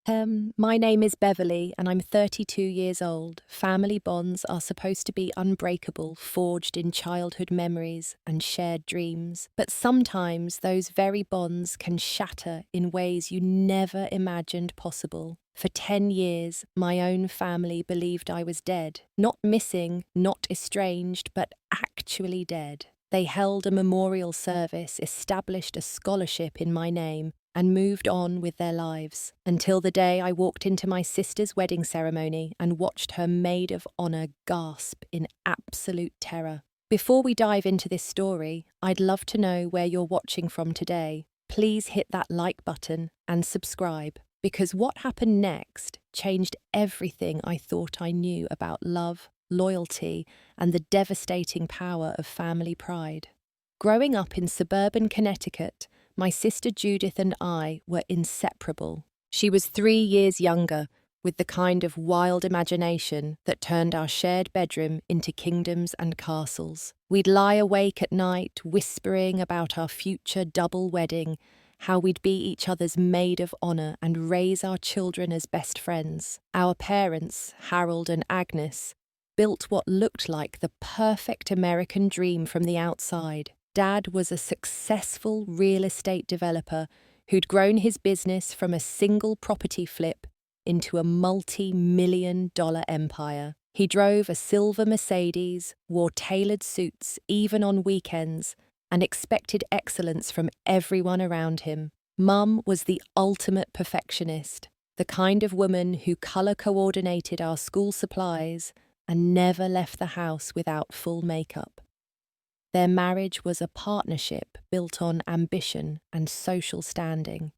My name is Beverly, and I'm 32 years old. Family bonds are supposed to be unbreakable, forged in childhood memories and shared dreams. But sometimes those very bonds can shatter in ways you never imagined possible. For 10 years, my own family believed I was dead. Not missing, not estranged, but actually dead. They held a memorial service, established a scholarship in my name, and moved on with their lives, until the day I walked into my sister's wedding ceremony and watched her maid of honour gasp in absolute terror. Before we dive into this story, I'd love to know where you're watching from today. Please hit that like button and subscribe, because what happened next changed everything I thought I knew about love, loyalty, and the devastating power of family pride. Growing up in suburban Connecticut, my sister Judith and I were inseparable. She was 3 years younger, with the kind of wild imagination that turned our shared bedroom into kingdoms and castles. We'd lie awake at night, whispering about our future double wedding, how we'd be each other's maid of honour and raise our children as best friends. Our parents, Harold and Agnes, built what looked like the perfect American dream from the outside. Dad was a successful real estate developer who'd grown his business from a single property flip into a multi-million-dollar empire. He drove a silver Mercedes, wore tailored suits even on weekends, and expected excellence from everyone around him. Mum was the ultimate perfectionist, the kind of woman who colour coordinated our school supplies and never left the house without full makeup. Their marriage was a partnership built on ambition and social standing.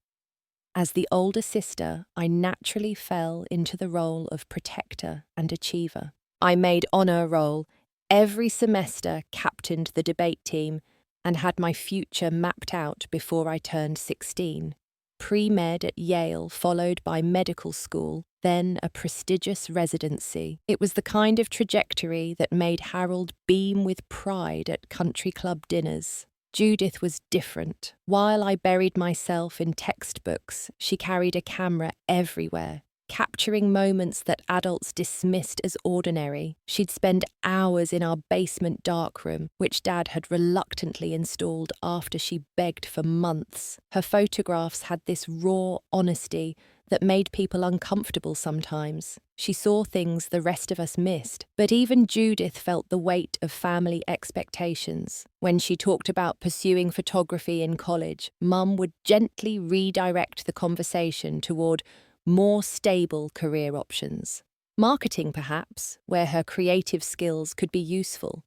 As the older sister, I naturally fell into the role of protector and achiever. I made honour roll, every semester captained the debate team, and had my future mapped out before I turned 16. Pre-med at Yale, followed by medical school, then a prestigious residency. It was the kind of trajectory that made Harold beam with pride at country club dinners. Judith was different. While I buried myself in textbooks, she carried a camera everywhere, capturing moments that adults dismissed as ordinary. She'd spend hours in our basement darkroom, which Dad had reluctantly installed after she begged for months. Her photographs had this raw honesty that made people uncomfortable sometimes. She saw things the rest of us missed, but even Judith felt the weight of family expectations. When she talked about pursuing photography in college, Mum would gently redirect the conversation toward more stable career options. Marketing, perhaps, where her creative skills could be useful.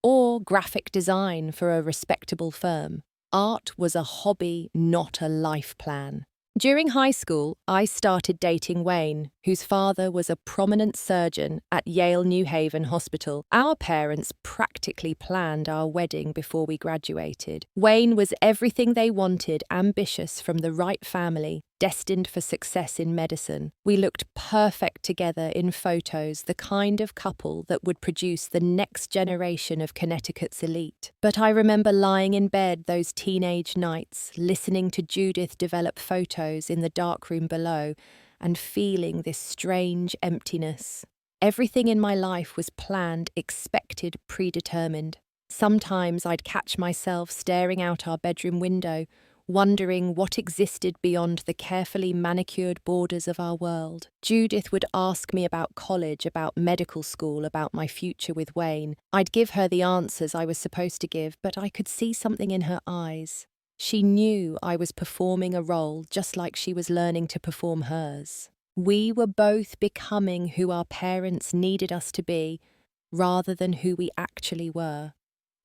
Or graphic design for a respectable firm. Art was a hobby, not a life plan. During high school, I started dating Wayne, whose father was a prominent surgeon at Yale New Haven Hospital. Our parents practically planned our wedding before we graduated. Wayne was everything they wanted, ambitious from the right family, destined for success in medicine. We looked perfect together in photos, the kind of couple that would produce the next generation of Connecticut's elite. But I remember lying in bed those teenage nights, listening to Judith develop photos in the darkroom below, and feeling this strange emptiness. Everything in my life was planned, expected, predetermined. Sometimes I'd catch myself staring out our bedroom window, wondering what existed beyond the carefully manicured borders of our world. Judith would ask me about college, about medical school, about my future with Wayne. I'd give her the answers I was supposed to give, but I could see something in her eyes. She knew I was performing a role just like she was learning to perform hers. We were both becoming who our parents needed us to be, rather than who we actually were.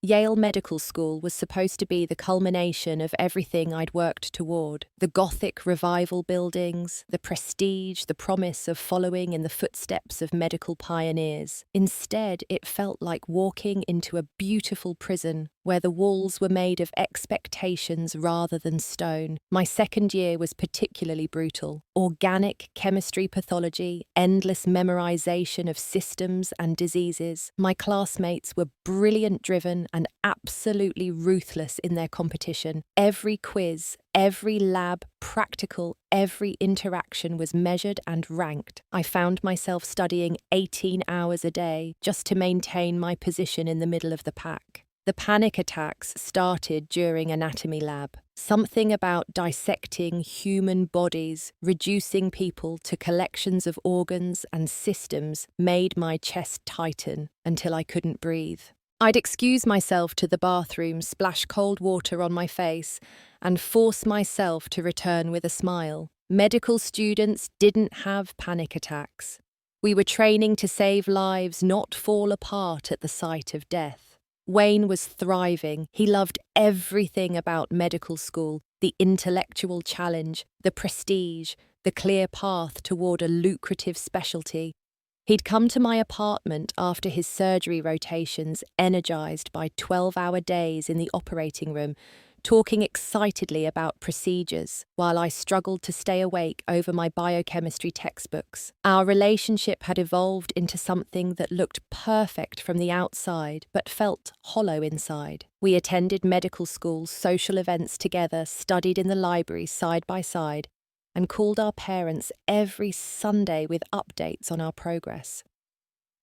Yale Medical School was supposed to be the culmination of everything I'd worked toward. The Gothic revival buildings, the prestige, the promise of following in the footsteps of medical pioneers. Instead, it felt like walking into a beautiful prison where the walls were made of expectations rather than stone. My second year was particularly brutal. Organic chemistry pathology, endless memorization of systems and diseases. My classmates were brilliant driven and absolutely ruthless in their competition. Every quiz, every lab, practical, every interaction was measured and ranked. I found myself studying 18 hours a day just to maintain my position in the middle of the pack. The panic attacks started during anatomy lab. Something about dissecting human bodies, reducing people to collections of organs and systems made my chest tighten until I couldn't breathe. I'd excuse myself to the bathroom, splash cold water on my face, and force myself to return with a smile. Medical students didn't have panic attacks. We were training to save lives, not fall apart at the sight of death. Wayne was thriving. He loved everything about medical school, the intellectual challenge, the prestige, the clear path toward a lucrative specialty. He'd come to my apartment after his surgery rotations, energized by 12-hour days in the operating room, talking excitedly about procedures, while I struggled to stay awake over my biochemistry textbooks. Our relationship had evolved into something that looked perfect from the outside, but felt hollow inside. We attended medical school, social events together, studied in the library side by side, and called our parents every Sunday with updates on our progress.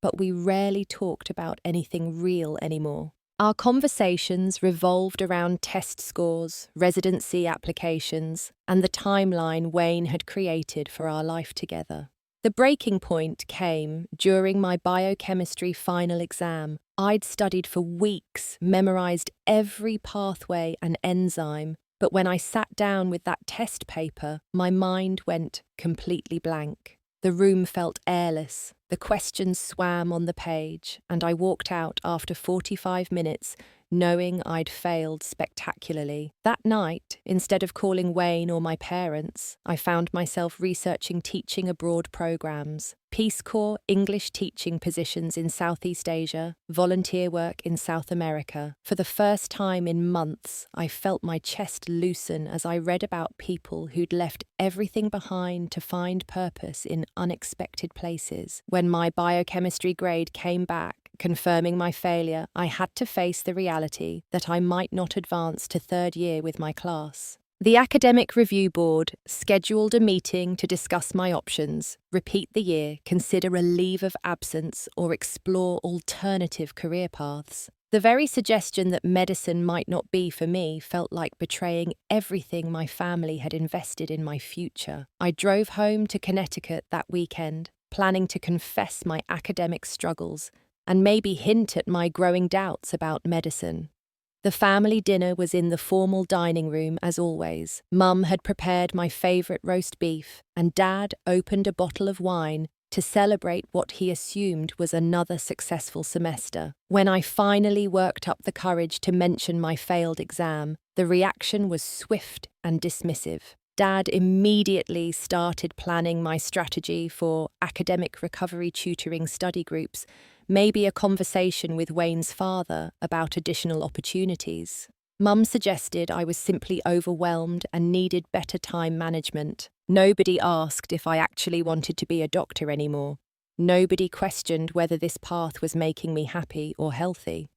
But we rarely talked about anything real anymore. Our conversations revolved around test scores, residency applications, and the timeline Wayne had created for our life together. The breaking point came during my biochemistry final exam. I'd studied for weeks, memorized every pathway and enzyme, but when I sat down with that test paper, my mind went completely blank. The room felt airless, the questions swam on the page, and I walked out after 45 minutes, knowing I'd failed spectacularly. That night, instead of calling Wayne or my parents, I found myself researching teaching abroad programs, Peace Corps English teaching positions in Southeast Asia, volunteer work in South America. For the first time in months, I felt my chest loosen as I read about people who'd left everything behind to find purpose in unexpected places. When my biochemistry grade came back, confirming my failure, I had to face the reality that I might not advance to third year with my class. The Academic Review Board scheduled a meeting to discuss my options, repeat the year, consider a leave of absence, or explore alternative career paths. The very suggestion that medicine might not be for me felt like betraying everything my family had invested in my future. I drove home to Connecticut that weekend, planning to confess my academic struggles and maybe hint at my growing doubts about medicine. The family dinner was in the formal dining room as always. Mum had prepared my favourite roast beef, and Dad opened a bottle of wine to celebrate what he assumed was another successful semester. When I finally worked up the courage to mention my failed exam, the reaction was swift and dismissive. Dad immediately started planning my strategy for academic recovery tutoring study groups, maybe a conversation with Wayne's father about additional opportunities. Mum suggested I was simply overwhelmed and needed better time management. Nobody asked if I actually wanted to be a doctor anymore. Nobody questioned whether this path was making me happy or healthy.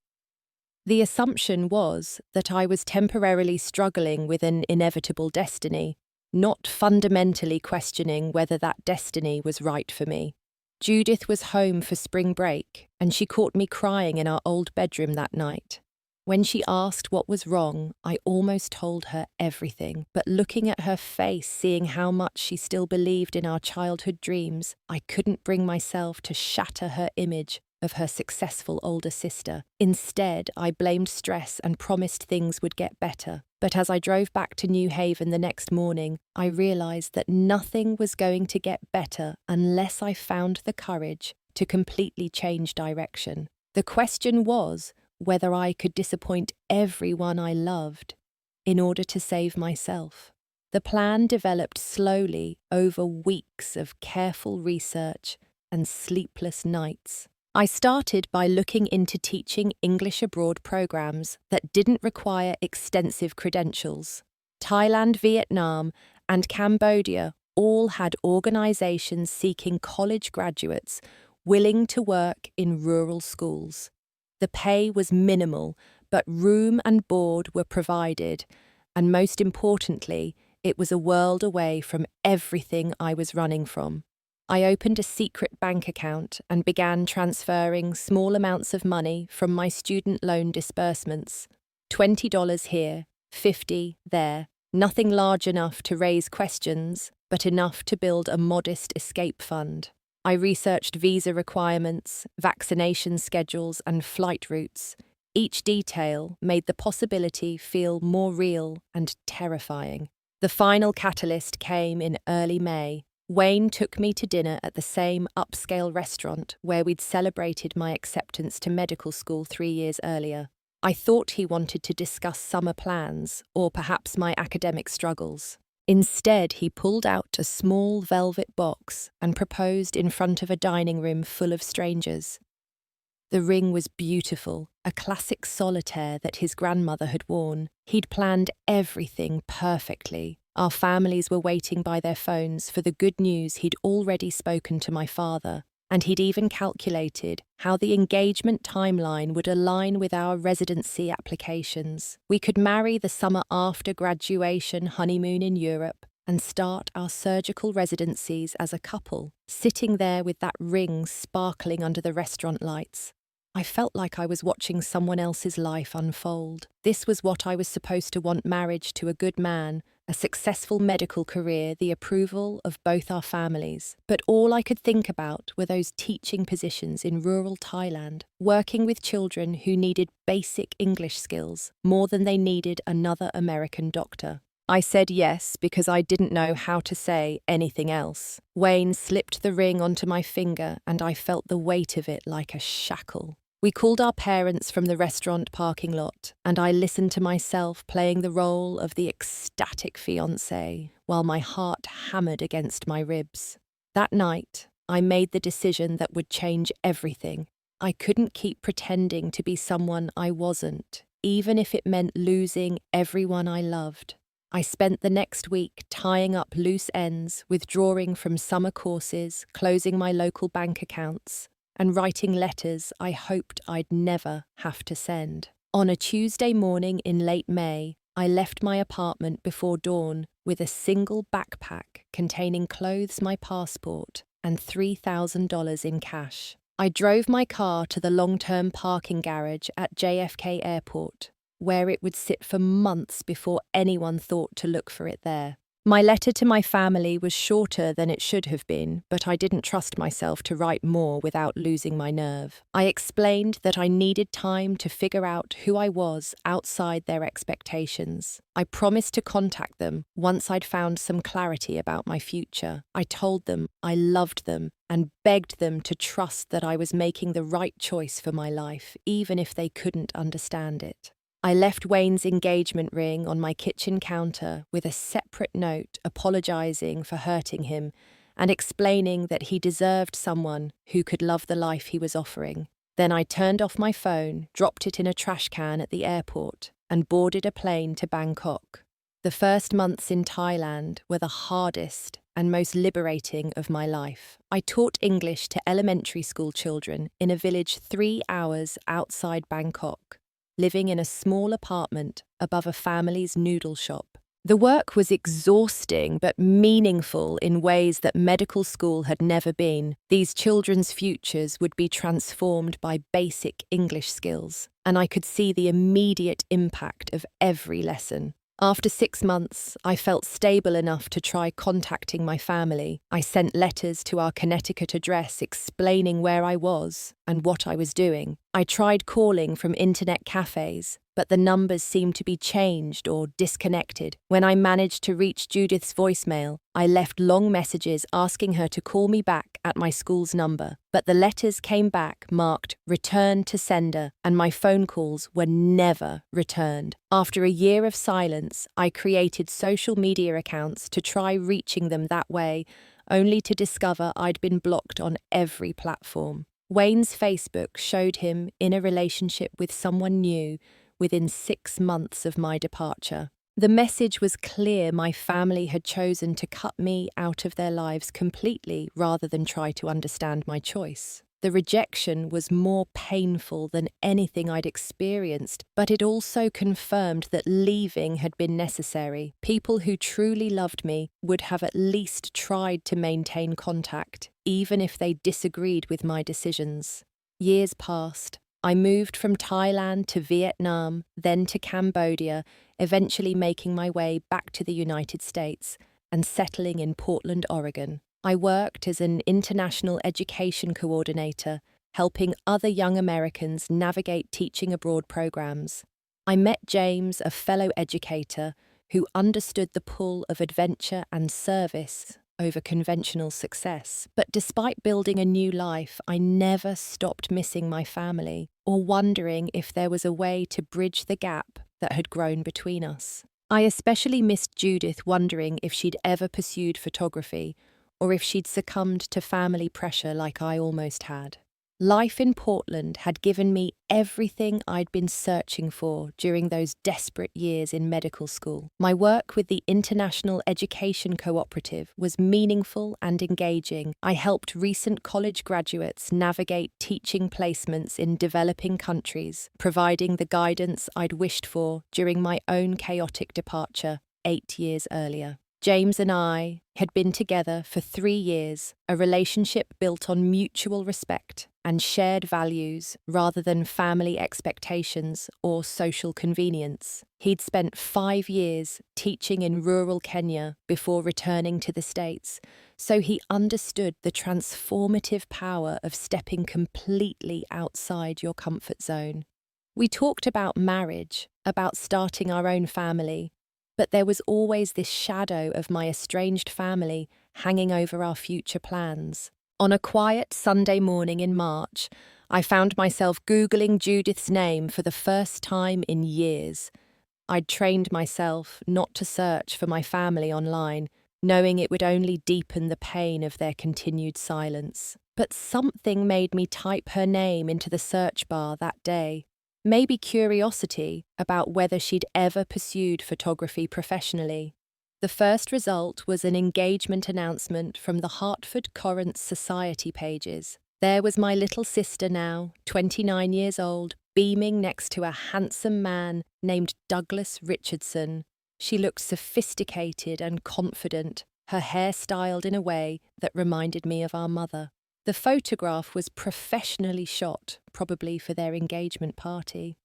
The assumption was that I was temporarily struggling with an inevitable destiny, not fundamentally questioning whether that destiny was right for me. Judith was home for spring break, and she caught me crying in our old bedroom that night. When she asked what was wrong, I almost told her everything, but looking at her face, seeing how much she still believed in our childhood dreams, I couldn't bring myself to shatter her image of her successful older sister. Instead, I blamed stress and promised things would get better. But as I drove back to New Haven the next morning, I realized that nothing was going to get better unless I found the courage to completely change direction. The question was whether I could disappoint everyone I loved in order to save myself. The plan developed slowly over weeks of careful research and sleepless nights. I started by looking into teaching English abroad programs that didn't require extensive credentials. Thailand, Vietnam, and Cambodia all had organizations seeking college graduates willing to work in rural schools. The pay was minimal, but room and board were provided, and most importantly, it was a world away from everything I was running from. I opened a secret bank account and began transferring small amounts of money from my student loan disbursements. $20 here, $50 there. Nothing large enough to raise questions, but enough to build a modest escape fund. I researched visa requirements, vaccination schedules, and flight routes. Each detail made the possibility feel more real and terrifying. The final catalyst came in early May. Wayne took me to dinner at the same upscale restaurant where we'd celebrated my acceptance to medical school 3 years earlier. I thought he wanted to discuss summer plans, or perhaps my academic struggles. Instead, he pulled out a small velvet box and proposed in front of a dining room full of strangers. The ring was beautiful, a classic solitaire that his grandmother had worn. He'd planned everything perfectly. Our families were waiting by their phones for the good news he'd already spoken to my father, and he'd even calculated how the engagement timeline would align with our residency applications. We could marry the summer after graduation honeymoon in Europe and start our surgical residencies as a couple, sitting there with that ring sparkling under the restaurant lights. I felt like I was watching someone else's life unfold. This was what I was supposed to want: marriage to a good man, a successful medical career, the approval of both our families. But all I could think about were those teaching positions in rural Thailand, working with children who needed basic English skills more than they needed another American doctor. I said yes because I didn't know how to say anything else. Wayne slipped the ring onto my finger and I felt the weight of it like a shackle. We called our parents from the restaurant parking lot, and I listened to myself playing the role of the ecstatic fiancé while my heart hammered against my ribs. That night, I made the decision that would change everything. I couldn't keep pretending to be someone I wasn't, even if it meant losing everyone I loved. I spent the next week tying up loose ends, withdrawing from summer courses, closing my local bank accounts, and writing letters I hoped I'd never have to send. On a Tuesday morning in late May, I left my apartment before dawn with a single backpack containing clothes, my passport, and $3,000 in cash. I drove my car to the long-term parking garage at JFK Airport, where it would sit for months before anyone thought to look for it there. My letter to my family was shorter than it should have been, but I didn't trust myself to write more without losing my nerve. I explained that I needed time to figure out who I was outside their expectations. I promised to contact them once I'd found some clarity about my future. I told them I loved them and begged them to trust that I was making the right choice for my life, even if they couldn't understand it. I left Wayne's engagement ring on my kitchen counter with a separate note apologizing for hurting him and explaining that he deserved someone who could love the life he was offering. Then I turned off my phone, dropped it in a trash can at the airport, and boarded a plane to Bangkok. The first months in Thailand were the hardest and most liberating of my life. I taught English to elementary school children in a village 3 hours outside Bangkok, living in a small apartment above a family's noodle shop. The work was exhausting but meaningful in ways that medical school had never been. These children's futures would be transformed by basic English skills, and I could see the immediate impact of every lesson. After 6 months, I felt stable enough to try contacting my family. I sent letters to our Connecticut address explaining where I was and what I was doing. I tried calling from internet cafes, but the numbers seemed to be changed or disconnected. When I managed to reach Judith's voicemail, I left long messages asking her to call me back at my school's number, but the letters came back marked "Return to Sender," and my phone calls were never returned. After a year of silence, I created social media accounts to try reaching them that way, only to discover I'd been blocked on every platform. Wayne's Facebook showed him in a relationship with someone new within 6 months of my departure. The message was clear: my family had chosen to cut me out of their lives completely rather than try to understand my choice. The rejection was more painful than anything I'd experienced, but it also confirmed that leaving had been necessary. People who truly loved me would have at least tried to maintain contact, even if they disagreed with my decisions. Years passed. I moved from Thailand to Vietnam, then to Cambodia, eventually making my way back to the United States and settling in Portland, Oregon. I worked as an international education coordinator, helping other young Americans navigate teaching abroad programs. I met James, a fellow educator, who understood the pull of adventure and service over conventional success. But despite building a new life, I never stopped missing my family or wondering if there was a way to bridge the gap that had grown between us. I especially missed Judith, wondering if she'd ever pursued photography or if she'd succumbed to family pressure like I almost had. Life in Portland had given me everything I'd been searching for during those desperate years in medical school. My work with the International Education Cooperative was meaningful and engaging. I helped recent college graduates navigate teaching placements in developing countries, providing the guidance I'd wished for during my own chaotic departure 8 years earlier. James and I had been together for 3 years, a relationship built on mutual respect and shared values rather than family expectations or social convenience. He'd spent 5 years teaching in rural Kenya before returning to the States, so he understood the transformative power of stepping completely outside your comfort zone. We talked about marriage, about starting our own family, but there was always this shadow of my estranged family hanging over our future plans. On a quiet Sunday morning in March, I found myself Googling Judith's name for the first time in years. I'd trained myself not to search for my family online, knowing it would only deepen the pain of their continued silence. But something made me type her name into the search bar that day. Maybe curiosity about whether she'd ever pursued photography professionally. The first result was an engagement announcement from the Hartford Courant Society pages. There was my little sister now, 29 years old, beaming next to a handsome man named Douglas Richardson. She looked sophisticated and confident, her hair styled in a way that reminded me of our mother. The photograph was professionally shot, probably for their engagement party.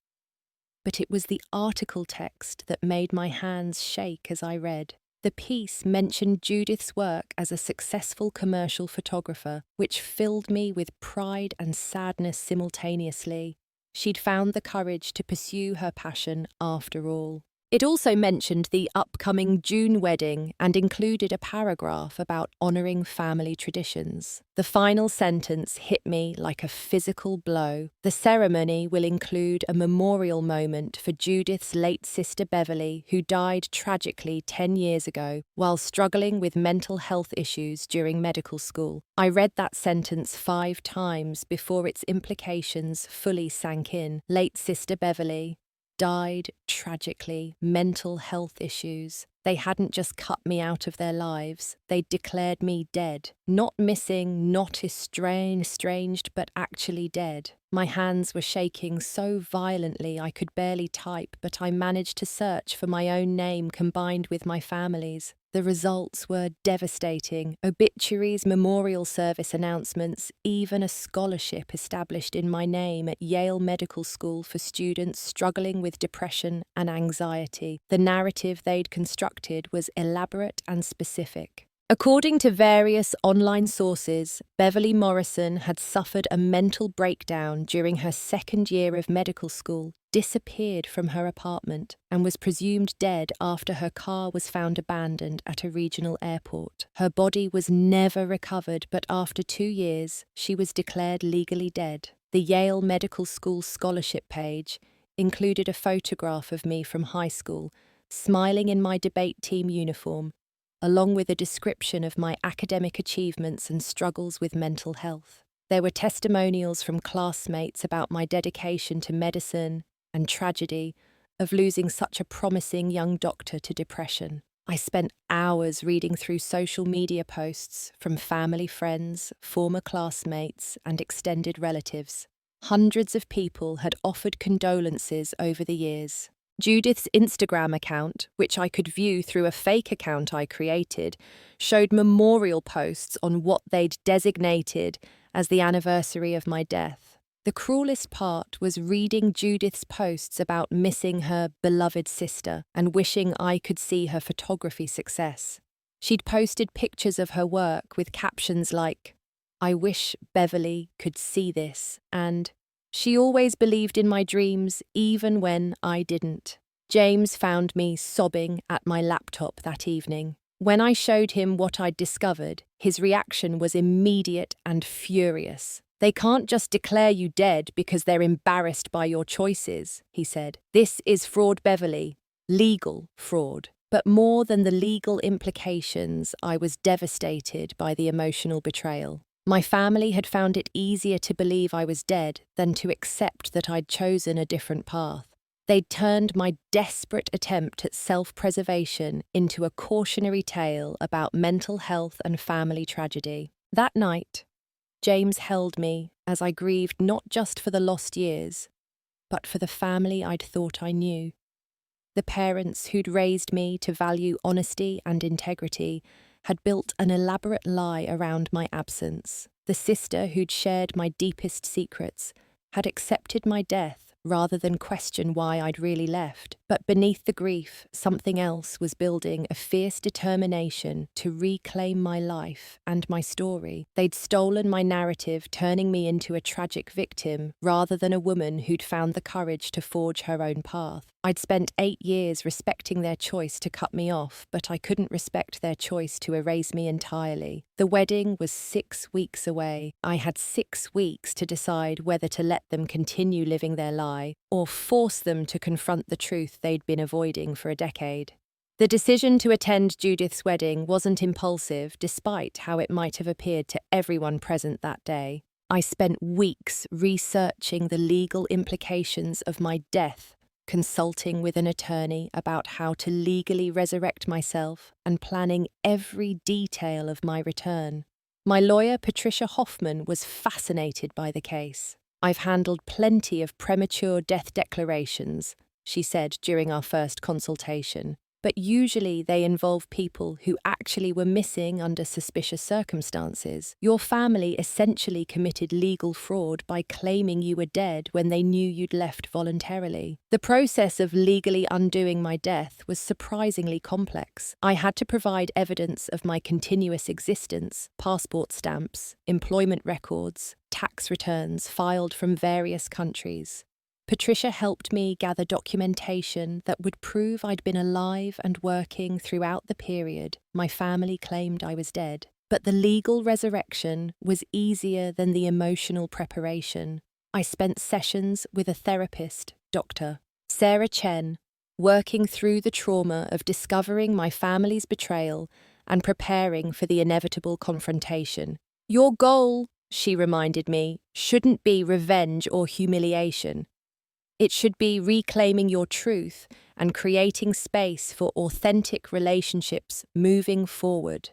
But it was the article text that made my hands shake as I read. The piece mentioned Judith's work as a successful commercial photographer, which filled me with pride and sadness simultaneously. She'd found the courage to pursue her passion after all. It also mentioned the upcoming June wedding and included a paragraph about honouring family traditions. The final sentence hit me like a physical blow. The ceremony will include a memorial moment for Judith's late sister Beverly, who died tragically 10 years ago while struggling with mental health issues during medical school. I read that sentence 5 times before its implications fully sank in. Late sister Beverly died tragically, mental health issues. They hadn't just cut me out of their lives, they'd declared me dead. Not missing, not estranged, but actually dead. My hands were shaking so violently I could barely type, but I managed to search for my own name combined with my family's. The results were devastating. Obituaries, memorial service announcements, even a scholarship established in my name at Yale Medical School for students struggling with depression and anxiety. The narrative they'd constructed was elaborate and specific. According to various online sources, Beverly Morrison had suffered a mental breakdown during her 2nd year of medical school, disappeared from her apartment, and was presumed dead after her car was found abandoned at a regional airport. Her body was never recovered, but after 2 years, she was declared legally dead. The Yale Medical School scholarship page included a photograph of me from high school, smiling in my debate team uniform, along with a description of my academic achievements and struggles with mental health. There were testimonials from classmates about my dedication to medicine and tragedy of losing such a promising young doctor to depression. I spent hours reading through social media posts from family friends, former classmates, and extended relatives. Hundreds of people had offered condolences over the years. Judith's Instagram account, which I could view through a fake account I created, showed memorial posts on what they'd designated as the anniversary of my death. The cruelest part was reading Judith's posts about missing her beloved sister and wishing I could see her photography success. She'd posted pictures of her work with captions like, "I wish Beverly could see this," and "She always believed in my dreams even when I didn't." James found me sobbing at my laptop that evening. When I showed him what I'd discovered, his reaction was immediate and furious. "They can't just declare you dead because they're embarrassed by your choices," he said. "This is fraud, Beverly. Legal fraud." But more than the legal implications, I was devastated by the emotional betrayal. My family had found it easier to believe I was dead than to accept that I'd chosen a different path. They'd turned my desperate attempt at self-preservation into a cautionary tale about mental health and family tragedy. That night, James held me as I grieved not just for the lost years, but for the family I'd thought I knew. The parents who'd raised me to value honesty and integrity had built an elaborate lie around my absence. The sister who'd shared my deepest secrets had accepted my death rather than question why I'd really left. But beneath the grief, something else was building, a fierce determination to reclaim my life and my story. They'd stolen my narrative, turning me into a tragic victim rather than a woman who'd found the courage to forge her own path. I'd spent 8 years respecting their choice to cut me off, but I couldn't respect their choice to erase me entirely. The wedding was 6 weeks away. I had 6 weeks to decide whether to let them continue living their lie or force them to confront the truth they'd been avoiding for a decade. The decision to attend Judith's wedding wasn't impulsive, despite how it might have appeared to everyone present that day. I spent weeks researching the legal implications of my death, consulting with an attorney about how to legally resurrect myself, and planning every detail of my return. My lawyer, Patricia Hoffman, was fascinated by the case. "I've handled plenty of premature death declarations," she said during our first consultation, "but usually they involve people who actually were missing under suspicious circumstances. Your family essentially committed legal fraud by claiming you were dead when they knew you'd left voluntarily." The process of legally undoing my death was surprisingly complex. I had to provide evidence of my continuous existence, passport stamps, employment records, tax returns filed from various countries. Patricia helped me gather documentation that would prove I'd been alive and working throughout the period my family claimed I was dead. But the legal resurrection was easier than the emotional preparation. I spent sessions with a therapist, Dr. Sarah Chen, working through the trauma of discovering my family's betrayal and preparing for the inevitable confrontation. "Your goal," she reminded me, "shouldn't be revenge or humiliation. It should be reclaiming your truth and creating space for authentic relationships moving forward."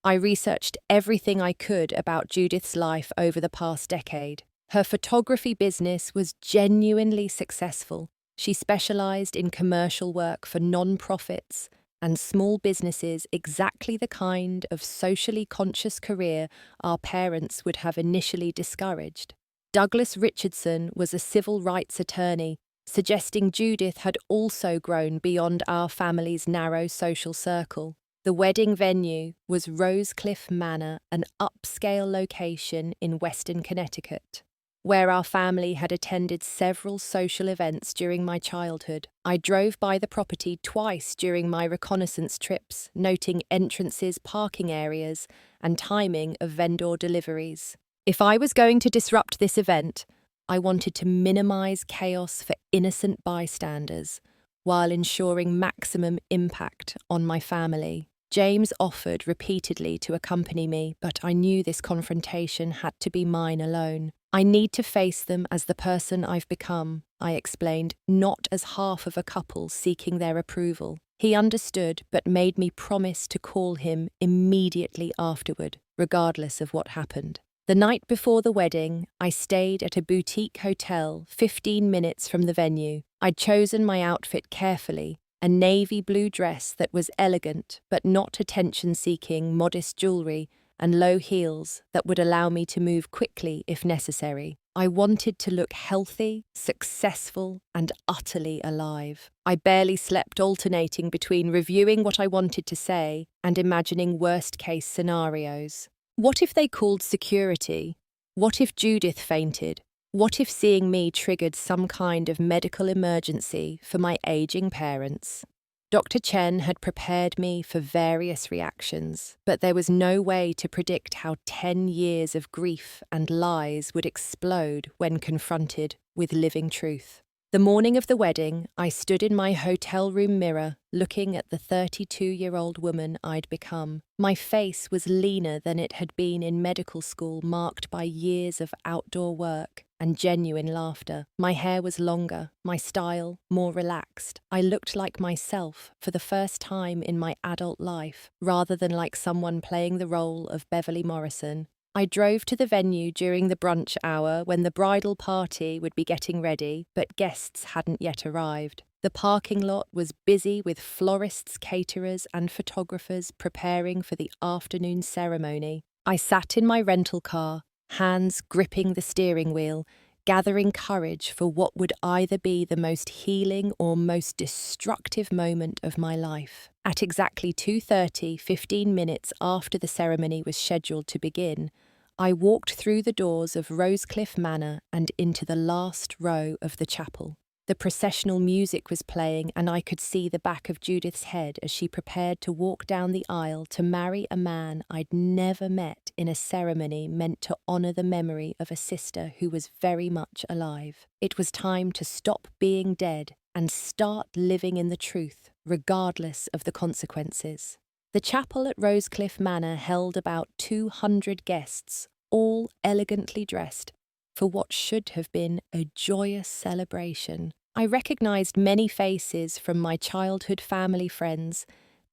I researched everything I could about Judith's life over the past decade. Her photography business was genuinely successful. She specialized in commercial work for non-profits and small businesses, exactly the kind of socially conscious career our parents would have initially discouraged. Douglas Richardson was a civil rights attorney, suggesting Judith had also grown beyond our family's narrow social circle. The wedding venue was Rosecliff Manor, an upscale location in Western Connecticut, where our family had attended several social events during my childhood. I drove by the property twice during my reconnaissance trips, noting entrances, parking areas, and timing of vendor deliveries. If I was going to disrupt this event, I wanted to minimize chaos for innocent bystanders while ensuring maximum impact on my family. James offered repeatedly to accompany me, but I knew this confrontation had to be mine alone. I need to face them as the person I've become, I explained, not as half of a couple seeking their approval. He understood, but made me promise to call him immediately afterward, regardless of what happened. The night before the wedding, I stayed at a boutique hotel 15 minutes from the venue. I'd chosen my outfit carefully, a navy blue dress that was elegant but not attention-seeking, modest jewelry, and low heels that would allow me to move quickly if necessary. I wanted to look healthy, successful, and utterly alive. I barely slept, alternating between reviewing what I wanted to say and imagining worst-case scenarios. What if they called security? What if Judith fainted? What if seeing me triggered some kind of medical emergency for my aging parents? Dr. Chen had prepared me for various reactions, but there was no way to predict how 10 years of grief and lies would explode when confronted with living truth. The morning of the wedding, I stood in my hotel room mirror, looking at the 32-year-old woman I'd become. My face was leaner than it had been in medical school, marked by years of outdoor work and genuine laughter. My hair was longer, my style more relaxed. I looked like myself for the first time in my adult life, rather than like someone playing the role of Beverly Morrison. I drove to the venue during the brunch hour when the bridal party would be getting ready, but guests hadn't yet arrived. The parking lot was busy with florists, caterers, and photographers preparing for the afternoon ceremony. I sat in my rental car, hands gripping the steering wheel, gathering courage for what would either be the most healing or most destructive moment of my life. At exactly 2:30, 15 minutes after the ceremony was scheduled to begin, I walked through the doors of Rosecliff Manor and into the last row of the chapel. The processional music was playing, and I could see the back of Judith's head as she prepared to walk down the aisle to marry a man I'd never met in a ceremony meant to honour the memory of a sister who was very much alive. It was time to stop being dead and start living in the truth, regardless of the consequences. The chapel at Rosecliff Manor held about 200 guests, all elegantly dressed, for what should have been a joyous celebration. I recognised many faces from my childhood family friends,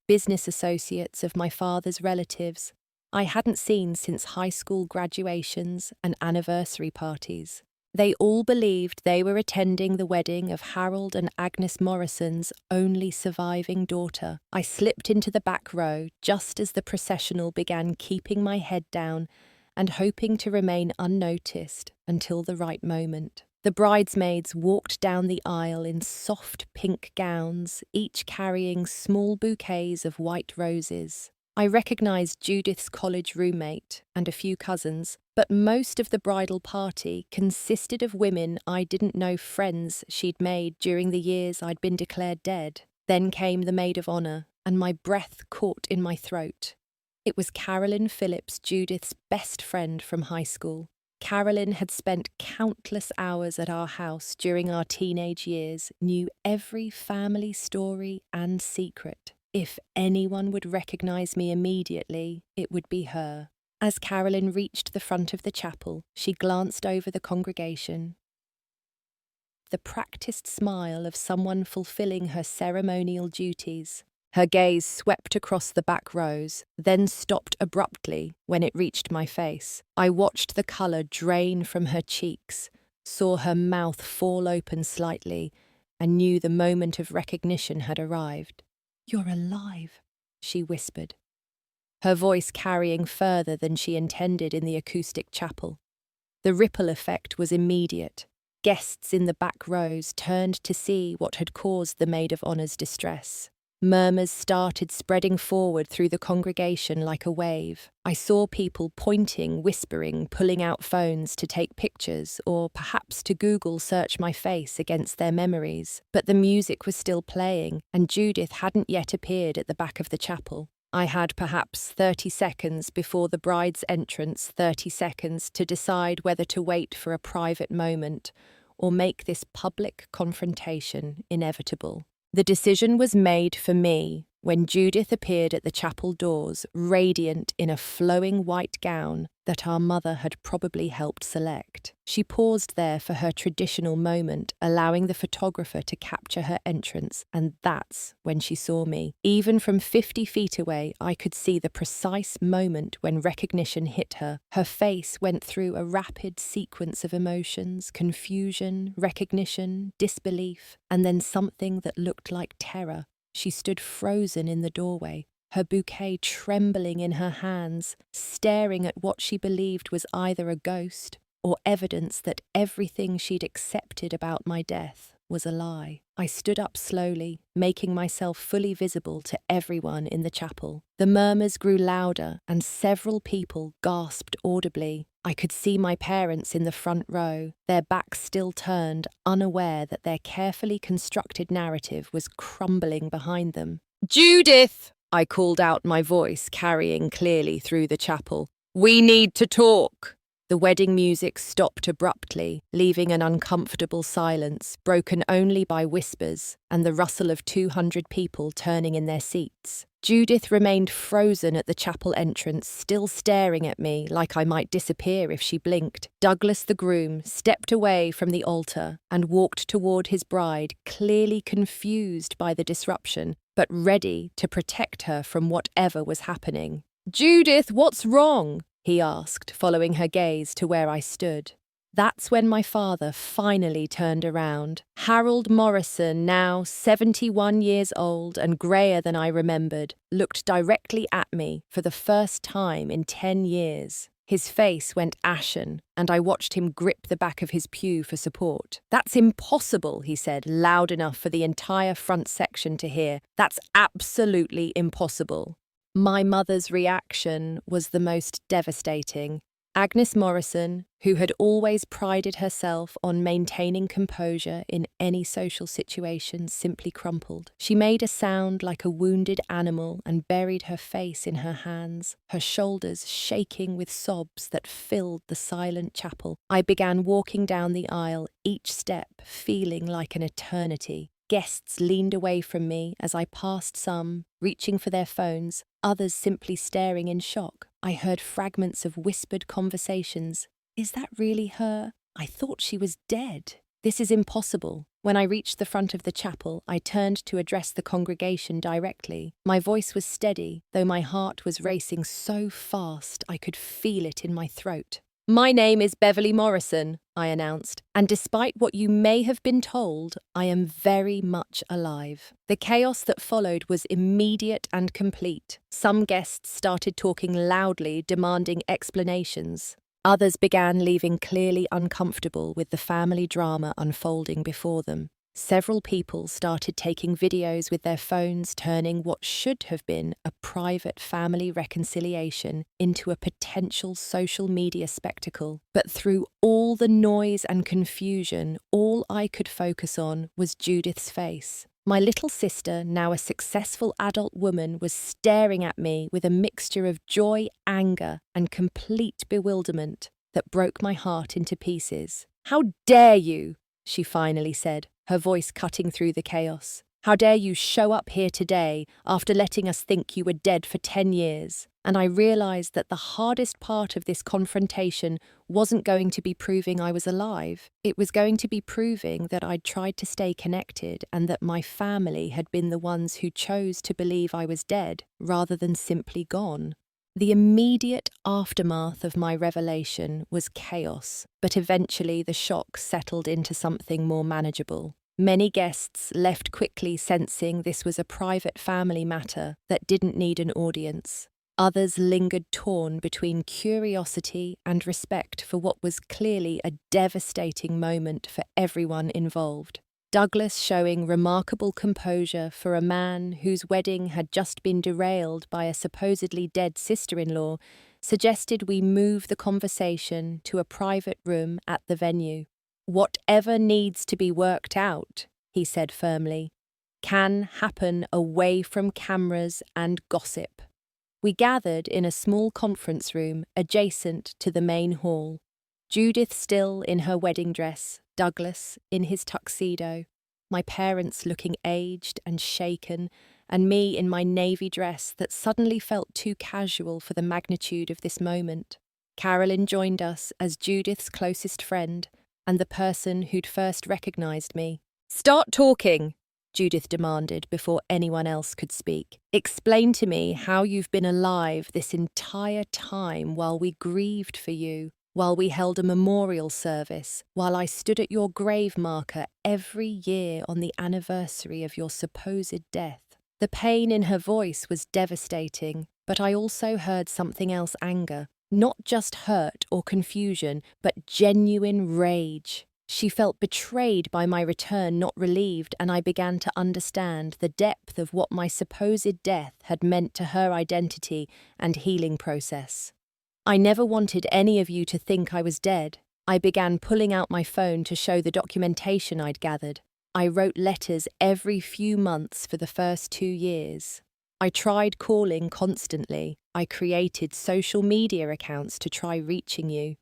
business associates of my father's relatives I hadn't seen since high school graduations and anniversary parties. They all believed they were attending the wedding of Harold and Agnes Morrison's only surviving daughter. I slipped into the back row just as the processional began, keeping my head down and hoping to remain unnoticed until the right moment. The bridesmaids walked down the aisle in soft pink gowns, each carrying small bouquets of white roses. I recognized Judith's college roommate and a few cousins, but most of the bridal party consisted of women I didn't know, friends she'd made during the years I'd been declared dead. Then came the maid of honor, and my breath caught in my throat. It was Carolyn Phillips, Judith's best friend from high school. Carolyn had spent countless hours at our house during our teenage years, knew every family story and secret. If anyone would recognize me immediately, it would be her. As Carolyn reached the front of the chapel, she glanced over the congregation. The practiced smile of someone fulfilling her ceremonial duties. Her gaze swept across the back rows, then stopped abruptly when it reached my face. I watched the colour drain from her cheeks, saw her mouth fall open slightly, and knew the moment of recognition had arrived. "You're alive," she whispered, her voice carrying further than she intended in the acoustic chapel. The ripple effect was immediate. Guests in the back rows turned to see what had caused the maid of honor's distress. Murmurs started spreading forward through the congregation like a wave. I saw people pointing, whispering, pulling out phones to take pictures or perhaps to Google search my face against their memories. But the music was still playing, and Judith hadn't yet appeared at the back of the chapel. I had perhaps 30 seconds before the bride's entrance, 30 seconds to decide whether to wait for a private moment or make this public confrontation inevitable. The decision was made for me, when Judith appeared at the chapel doors, radiant in a flowing white gown that our mother had probably helped select. She paused there for her traditional moment, allowing the photographer to capture her entrance, and that's when she saw me. Even from 50 feet away, I could see the precise moment when recognition hit her. Her face went through a rapid sequence of emotions: confusion, recognition, disbelief, and then something that looked like terror. She stood frozen in the doorway, her bouquet trembling in her hands, staring at what she believed was either a ghost or evidence that everything she'd accepted about my death was a lie. I stood up slowly, making myself fully visible to everyone in the chapel. The murmurs grew louder, and several people gasped audibly. I could see my parents in the front row, their backs still turned, unaware that their carefully constructed narrative was crumbling behind them. "Judith!" I called out, my voice carrying clearly through the chapel. "We need to talk." The wedding music stopped abruptly, leaving an uncomfortable silence, broken only by whispers and the rustle of 200 people turning in their seats. Judith remained frozen at the chapel entrance, still staring at me like I might disappear if she blinked. Douglas, the groom, stepped away from the altar and walked toward his bride, clearly confused by the disruption, but ready to protect her from whatever was happening. "Judith, what's wrong?" he asked, following her gaze to where I stood. That's when my father finally turned around. Harold Morrison, now 71 years old and greyer than I remembered, looked directly at me for the first time in 10 years. His face went ashen, and I watched him grip the back of his pew for support. "That's impossible," he said, loud enough for the entire front section to hear. "That's absolutely impossible." My mother's reaction was the most devastating. Agnes Morrison, who had always prided herself on maintaining composure in any social situation, simply crumpled. She made a sound like a wounded animal and buried her face in her hands, her shoulders shaking with sobs that filled the silent chapel. I began walking down the aisle, each step feeling like an eternity. Guests leaned away from me as I passed, some reaching for their phones, others simply staring in shock. I heard fragments of whispered conversations. "Is that really her? I thought she was dead. This is impossible." When I reached the front of the chapel, I turned to address the congregation directly. My voice was steady, though my heart was racing so fast I could feel it in my throat. "My name is Beverly Morrison," I announced, "and despite what you may have been told, I am very much alive." The chaos that followed was immediate and complete. Some guests started talking loudly, demanding explanations. Others began leaving clearly uncomfortable with the family drama unfolding before them. Several people started taking videos with their phones, turning what should have been a private family reconciliation into a potential social media spectacle. But through all the noise and confusion, all I could focus on was Judith's face. My little sister, now a successful adult woman, was staring at me with a mixture of joy, anger, and complete bewilderment that broke my heart into pieces. "How dare you?" she finally said, her voice cutting through the chaos. "How dare you show up here today after letting us think you were dead for 10 years? And I realized that the hardest part of this confrontation wasn't going to be proving I was alive. It was going to be proving that I'd tried to stay connected and that my family had been the ones who chose to believe I was dead rather than simply gone. The immediate aftermath of my revelation was chaos, but eventually the shock settled into something more manageable. Many guests left quickly, sensing this was a private family matter that didn't need an audience. Others lingered, torn between curiosity and respect for what was clearly a devastating moment for everyone involved. Douglas, showing remarkable composure for a man whose wedding had just been derailed by a supposedly dead sister-in-law, suggested we move the conversation to a private room at the venue. "Whatever needs to be worked out," he said firmly, "can happen away from cameras and gossip." We gathered in a small conference room adjacent to the main hall. Judith still in her wedding dress, Douglas in his tuxedo, my parents looking aged and shaken, and me in my navy dress that suddenly felt too casual for the magnitude of this moment. Carolyn joined us as Judith's closest friend and the person who'd first recognized me. "Start talking," Judith demanded before anyone else could speak. "Explain to me how you've been alive this entire time while we grieved for you, while we held a memorial service, while I stood at your grave marker every year on the anniversary of your supposed death." The pain in her voice was devastating, but I also heard something else: anger. Not just hurt or confusion, but genuine rage. She felt betrayed by my return, not relieved, and I began to understand the depth of what my supposed death had meant to her identity and healing process. "I never wanted any of you to think I was dead." I began pulling out my phone to show the documentation I'd gathered. I wrote letters every few months for the first 2 years. I tried calling constantly. I created social media accounts to try reaching you.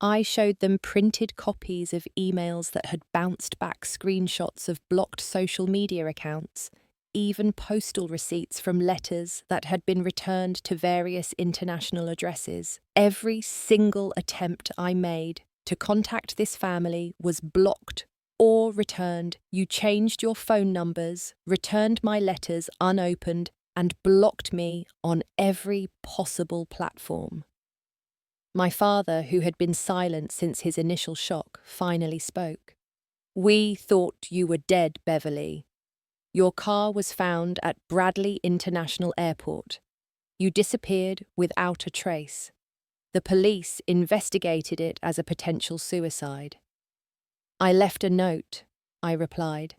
I showed them printed copies of emails that had bounced back screenshots of blocked social media accounts, even postal receipts from letters that had been returned to various international addresses. Every single attempt I made to contact this family was blocked or returned. You changed your phone numbers, returned my letters unopened, and blocked me on every possible platform. My father, who had been silent since his initial shock, finally spoke. "We thought you were dead, Beverly. Your car was found at Bradley International Airport. You disappeared without a trace. The police investigated it as a potential suicide." "I left a note," I replied.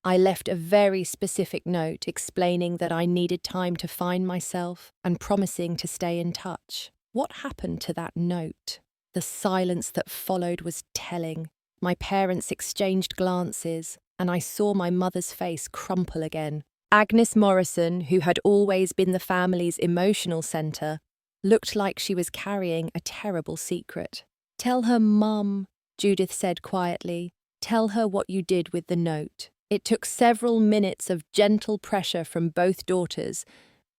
"I left a very specific note explaining that I needed time to find myself and promising to stay in touch." What happened to that note? The silence that followed was telling. My parents exchanged glances, and I saw my mother's face crumple again. Agnes Morrison, who had always been the family's emotional centre, looked like she was carrying a terrible secret. "Tell her, Mum," Judith said quietly. "Tell her what you did with the note." It took several minutes of gentle pressure from both daughters,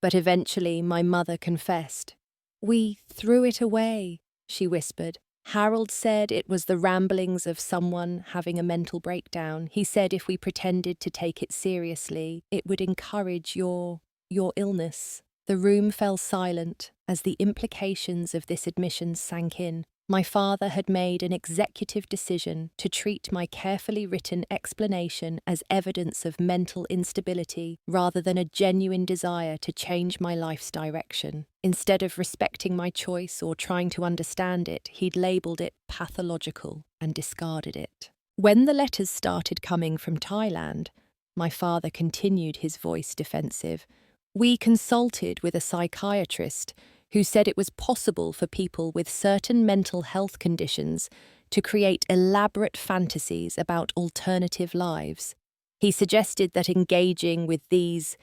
but eventually my mother confessed. "We threw it away," she whispered. "Harold said it was the ramblings of someone having a mental breakdown. He said if we pretended to take it seriously, it would encourage your illness." The room fell silent as the implications of this admission sank in. My father had made an executive decision to treat my carefully written explanation as evidence of mental instability rather than a genuine desire to change my life's direction. Instead of respecting my choice or trying to understand it, he'd labelled it pathological and discarded it. When the letters started coming from Thailand, my father continued, his voice defensive. "We consulted with a psychiatrist who said it was possible for people with certain mental health conditions to create elaborate fantasies about alternative lives. He suggested that engaging with these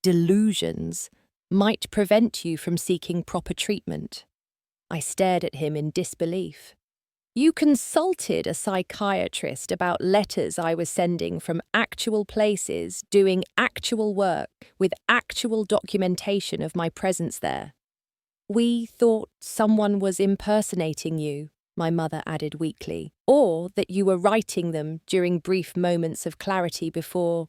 delusions might prevent you from seeking proper treatment." I stared at him in disbelief. "You consulted a psychiatrist about letters I was sending from actual places, doing actual work, with actual documentation of my presence there." "We thought someone was impersonating you," my mother added weakly, "or that you were writing them during brief moments of clarity before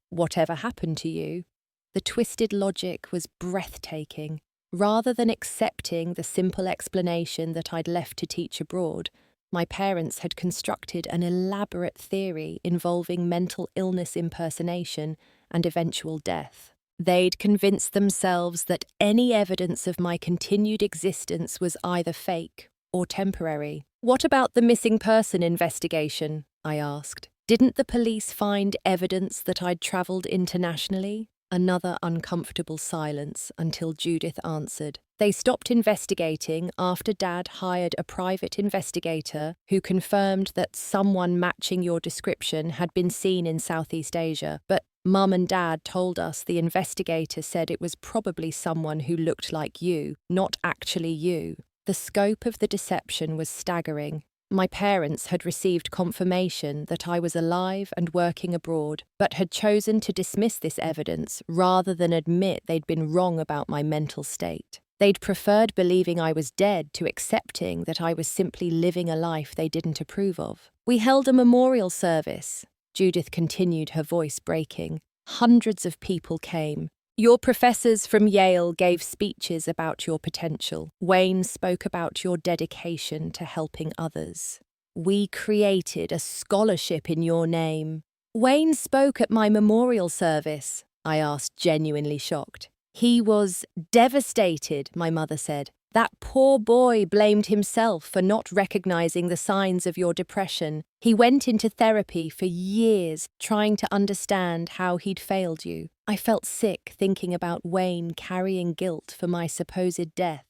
whatever happened to you." The twisted logic was breathtaking. Rather than accepting the simple explanation that I'd left to teach abroad, my parents had constructed an elaborate theory involving mental illness impersonation and eventual death. They'd convinced themselves that any evidence of my continued existence was either fake or temporary. "What about the missing person investigation?" I asked. "Didn't the police find evidence that I'd travelled internationally?" Another uncomfortable silence until Judith answered. "They stopped investigating after Dad hired a private investigator who confirmed that someone matching your description had been seen in Southeast Asia, but Mum and Dad told us the investigator said it was probably someone who looked like you, not actually you." The scope of the deception was staggering. My parents had received confirmation that I was alive and working abroad, but had chosen to dismiss this evidence rather than admit they'd been wrong about my mental state. They'd preferred believing I was dead to accepting that I was simply living a life they didn't approve of. We held a memorial service. Judith continued, her voice breaking. Hundreds of people came. Your professors from Yale gave speeches about your potential. Wayne spoke about your dedication to helping others. We created a scholarship in your name. Wayne spoke at my memorial service, I asked, genuinely shocked. He was devastated, my mother said. That poor boy blamed himself for not recognizing the signs of your depression. He went into therapy for years, trying to understand how he'd failed you. I felt sick thinking about Wayne carrying guilt for my supposed death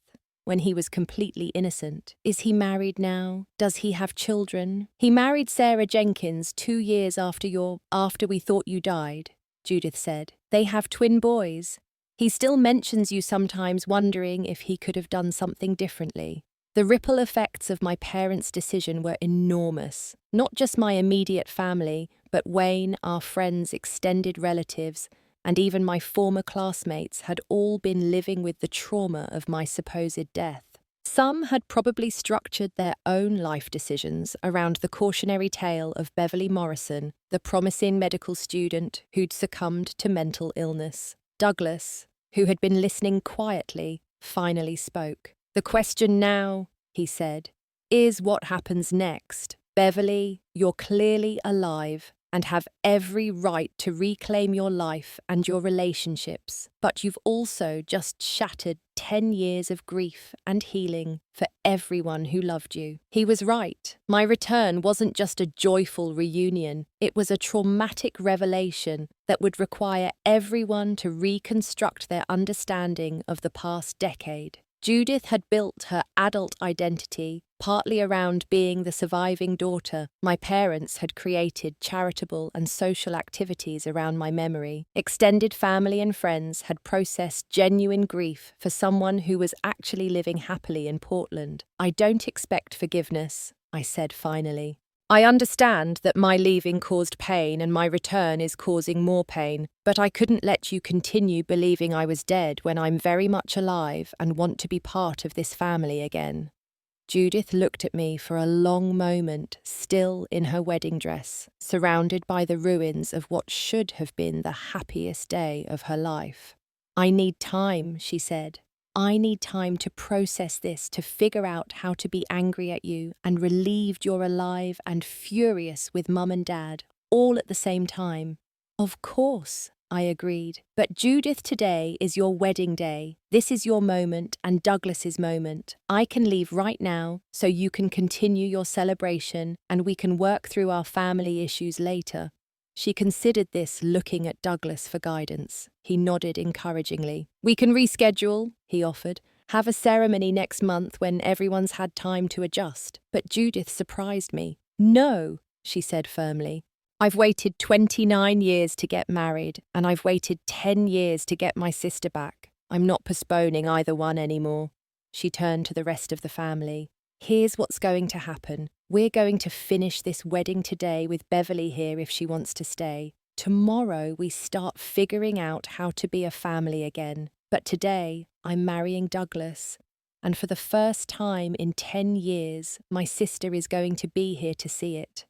when he was completely innocent. Is he married now? Does he have children? He married Sarah Jenkins 2 years after we thought you died, Judith said. They have twin boys. He still mentions you sometimes, wondering if he could have done something differently. The ripple effects of my parents' decision were enormous. Not just my immediate family, but Wayne, our friends, extended relatives, and even my former classmates had all been living with the trauma of my supposed death. Some had probably structured their own life decisions around the cautionary tale of Beverly Morrison, the promising medical student who'd succumbed to mental illness. Douglas, who had been listening quietly, finally spoke. The question now, he said, is what happens next. Beverly, you're clearly alive and have every right to reclaim your life and your relationships, but you've also just shattered 10 years of grief and healing for everyone who loved you. He was right. My return wasn't just a joyful reunion. It was a traumatic revelation that would require everyone to reconstruct their understanding of the past decade. Judith had built her adult identity partly around being the surviving daughter. My parents had created charitable and social activities around my memory. Extended family and friends had processed genuine grief for someone who was actually living happily in Portland. I don't expect forgiveness, I said finally. I understand that my leaving caused pain and my return is causing more pain, but I couldn't let you continue believing I was dead when I'm very much alive and want to be part of this family again. Judith looked at me for a long moment, still in her wedding dress, surrounded by the ruins of what should have been the happiest day of her life. I need time, she said. I need time to process this, to figure out how to be angry at you and relieved you're alive and furious with Mum and Dad, all at the same time. Of course, I agreed. But Judith, today is your wedding day. This is your moment and Douglas's moment. I can leave right now so you can continue your celebration and we can work through our family issues later. She considered this, looking at Douglas for guidance. He nodded encouragingly. We can reschedule, he offered. Have a ceremony next month when everyone's had time to adjust. But Judith surprised me. No, she said firmly. I've waited 29 years to get married, and I've waited 10 years to get my sister back. I'm not postponing either one anymore. She turned to the rest of the family. Here's what's going to happen. We're going to finish this wedding today with Beverly here if she wants to stay. Tomorrow we start figuring out how to be a family again. But today I'm marrying Douglas. And for the first time in 10 years, my sister is going to be here to see it.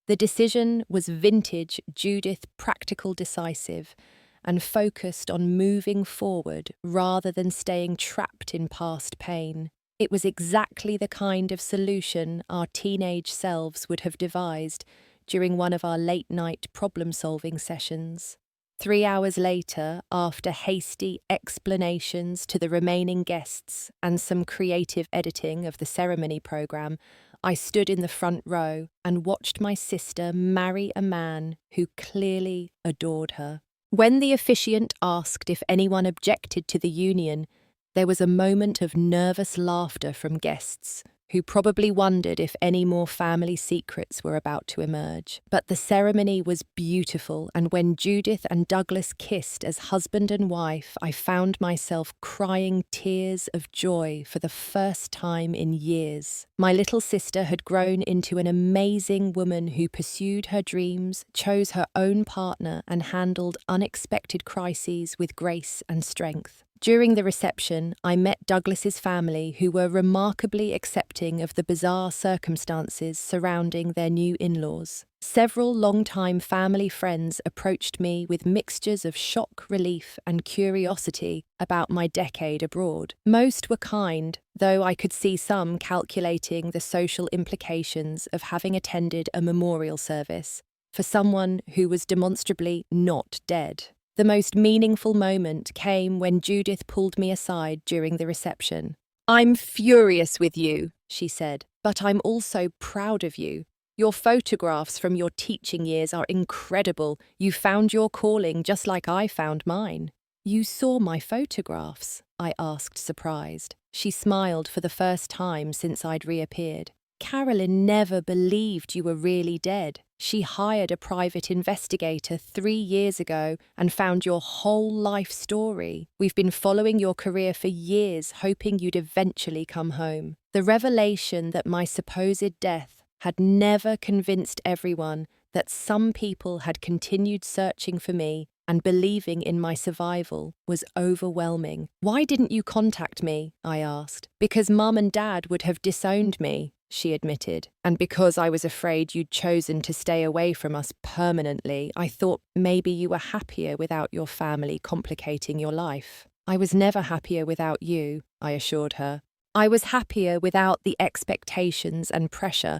The decision was vintage Judith, practical, decisive, and focused on moving forward rather than staying trapped in past pain. It was exactly the kind of solution our teenage selves would have devised during one of our late-night problem-solving sessions. 3 hours later, after hasty explanations to the remaining guests and some creative editing of the ceremony program, I stood in the front row and watched my sister marry a man who clearly adored her. When the officiant asked if anyone objected to the union, there was a moment of nervous laughter from guests, who probably wondered if any more family secrets were about to emerge. But the ceremony was beautiful, and when Judith and Douglas kissed as husband and wife, I found myself crying tears of joy for the first time in years. My little sister had grown into an amazing woman who pursued her dreams, chose her own partner, and handled unexpected crises with grace and strength. During the reception, I met Douglas's family, who were remarkably accepting of the bizarre circumstances surrounding their new in-laws. Several longtime family friends approached me with mixtures of shock, relief, and curiosity about my decade abroad. Most were kind, though I could see some calculating the social implications of having attended a memorial service for someone who was demonstrably not dead. The most meaningful moment came when Judith pulled me aside during the reception. "I'm furious with you," she said, "but I'm also proud of you. Your photographs from your teaching years are incredible. You found your calling just like I found mine." "You saw my photographs?" I asked, surprised. She smiled for the first time since I'd reappeared. "Carolyn never believed you were really dead. She hired a private investigator 3 years ago and found your whole life story. We've been following your career for years, hoping you'd eventually come home." The revelation that my supposed death had never convinced everyone that some people had continued searching for me and believing in my survival was overwhelming. "Why didn't you contact me?" I asked. "Because Mum and Dad would have disowned me," she admitted. "And because I was afraid you'd chosen to stay away from us permanently, I thought maybe you were happier without your family complicating your life." "I was never happier without you," I assured her. "I was happier without the expectations and pressure,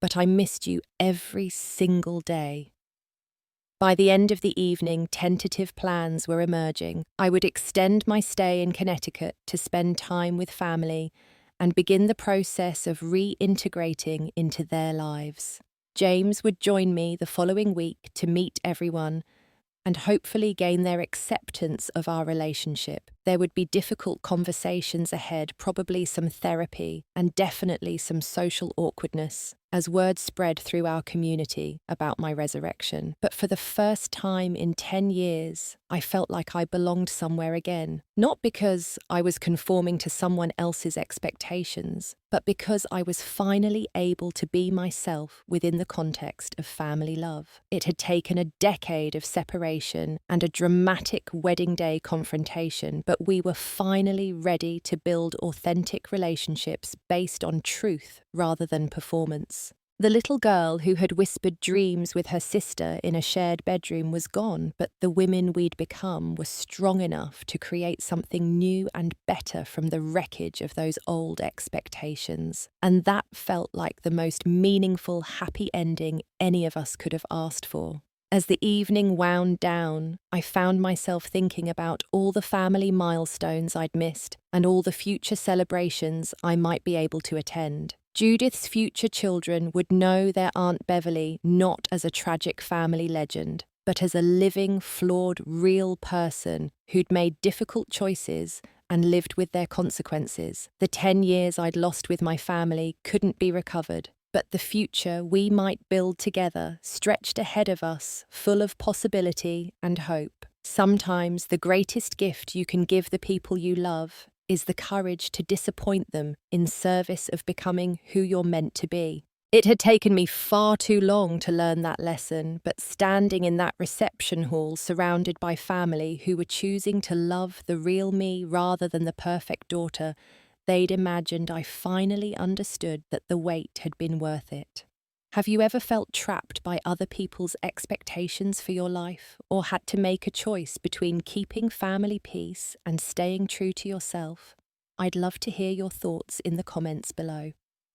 but I missed you every single day." By the end of the evening, tentative plans were emerging. I would extend my stay in Connecticut to spend time with family and begin the process of reintegrating into their lives. James would join me the following week to meet everyone and hopefully gain their acceptance of our relationship. There would be difficult conversations ahead, probably some therapy, and definitely some social awkwardness, as word spread through our community about my resurrection. But for the first time in 10 years, I felt like I belonged somewhere again. Not because I was conforming to someone else's expectations, but because I was finally able to be myself within the context of family love. It had taken a decade of separation and a dramatic wedding day confrontation, but we were finally ready to build authentic relationships based on truth rather than performance. The little girl who had whispered dreams with her sister in a shared bedroom was gone, but the women we'd become were strong enough to create something new and better from the wreckage of those old expectations. And that felt like the most meaningful, happy ending any of us could have asked for. As the evening wound down, I found myself thinking about all the family milestones I'd missed and all the future celebrations I might be able to attend. Judith's future children would know their Aunt Beverly not as a tragic family legend, but as a living, flawed, real person who'd made difficult choices and lived with their consequences. The 10 years I'd lost with my family couldn't be recovered, but the future we might build together stretched ahead of us, full of possibility and hope. Sometimes the greatest gift you can give the people you love is the courage to disappoint them in service of becoming who you're meant to be. It had taken me far too long to learn that lesson, but standing in that reception hall surrounded by family who were choosing to love the real me rather than the perfect daughter, they'd imagined I finally understood that the wait had been worth it. Have you ever felt trapped by other people's expectations for your life, or had to make a choice between keeping family peace and staying true to yourself? I'd love to hear your thoughts in the comments below.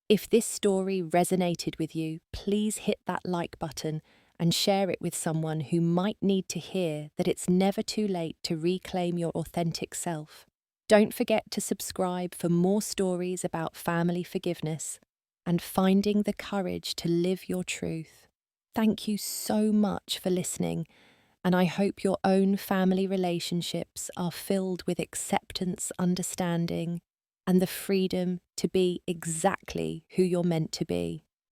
If this story resonated with you, please hit that like button and share it with someone who might need to hear that it's never too late to reclaim your authentic self. Don't forget to subscribe for more stories about family forgiveness and finding the courage to live your truth. Thank you so much for listening, and I hope your own family relationships are filled with acceptance, understanding, and the freedom to be exactly who you're meant to be.